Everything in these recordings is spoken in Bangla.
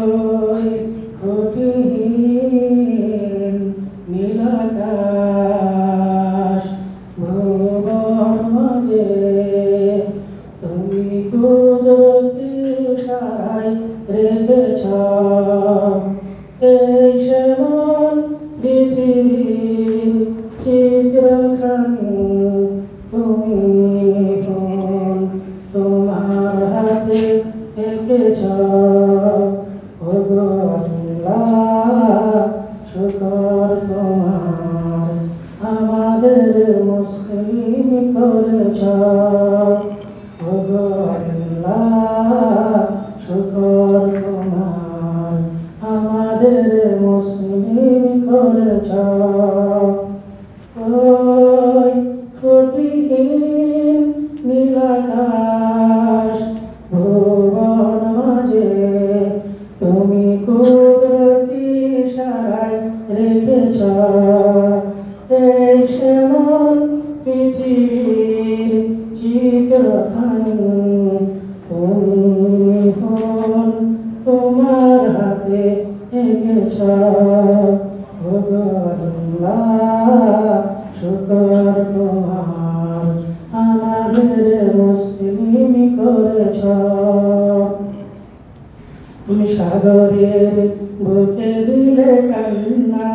ওই খুঁটিহীন নীলাকাশ ভুবন মাঝে তুমি কুদরতি ইশারায় রেখেছ এই শ্যামল পৃথিবীর চিত্রখানি তুমি তোমার হাতে এঁকেছ ওগো আল্লাহ শুকর তোমার আমাদের মুসলিম করেছ ওগো আল্লাহ শুকর তোমার আমাদের মুসলিম করেছ ওই খুঁটিহীন নীলাকাশ ভুবন মাঝে তুমি কুদরতি ইশারায় রেখেছ এই শ্যামল পৃথিবীর চিত্রখানি তুমি তোমার হাতে এঁকেছ ওগো আল্লাহ শুকর তোমার আমাদের মুসলিম করেছ তুমি সাগরের বুকে দিলে কান্না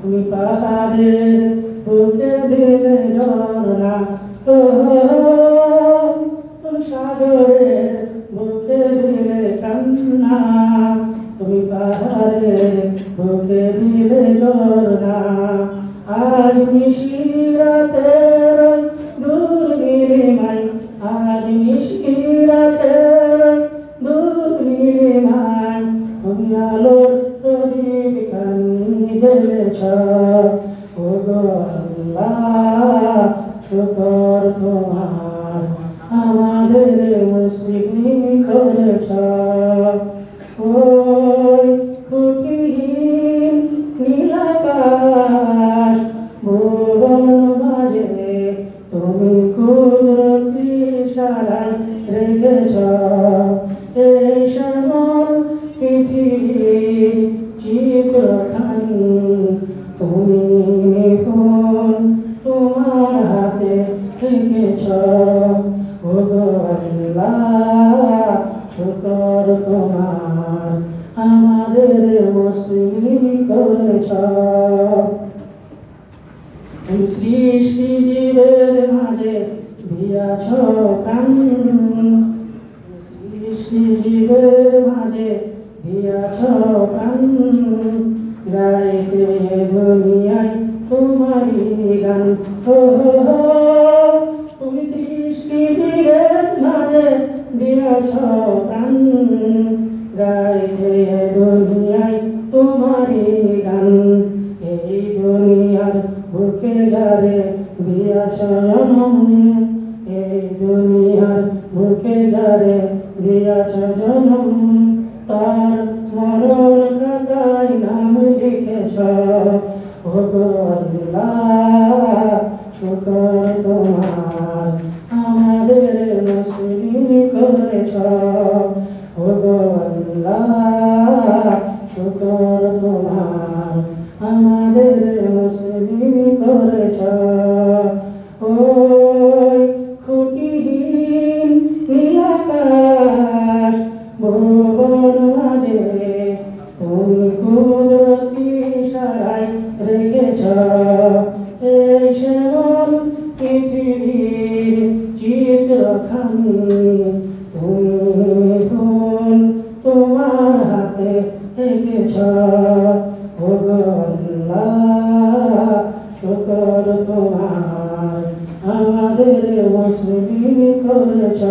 তুমি পাহাড়ের বুকে দিলে ঝর্ণা তুমি সাগরের বুকে দিলে কান্না তুমি পাহাড়ের বুকে দিলে ঝর্ণা আজ নিশিরাতের দূর নীলিমায় আজ নিশিরাতের দূর নীলিমায় তুমি আলোর প্রদীপ খানি জ্বেলেছ ওগো আল্লাহ শুকর তোমার আমাদের মুসলিম করেছ ওই খুঁটিহীন নীলাকাশ ভুবন মাঝে তুমি কুদরতি ইশারায় রেখেছ এই শ্যামল পৃথিবীর চিত্রখানি তুমি তোমার হাতে এঁকেছ ওগো আল্লাহ শুকর তোমার আমাদের মুসলিম করেছ তুমি সৃষ্টি জীবের মাঝে দিয়াছ প্রাণ সৃষ্টি জীবের মাঝে দিয়াছ প্রাণ গাইতে দুনিয়ায় তোমারি গান তুমি সৃষ্টি জীবের মাঝে দিয়াছ প্রাণ গাইতে দুনিয়ায় তোমারি গান এই দুনিয়ার বুকে যারে দিয়াছ জনম এই দুনিয়ার বুকে যারে দিয়াছ জনম তার স্মরণ খাতায় নাম লিখেছ ওগো আল্লাহ শুকর তোমার আমাদের মুসলিম করেছ ওগো আল্লাহ শুকর তোমার আমাদের মুসলিম করেছ ওই খুঁটিহীন নীলাকাশ ভুবন মাঝে তুমি কুদরতি ইশারায় রেখেছ এই শ্যামল পৃথিবীর চিত্রখানি তুমি তোমার হাতে এঁকেছ ওগো আল্লাহ শুকর তোমার আমাদের মুসলিম করেছ।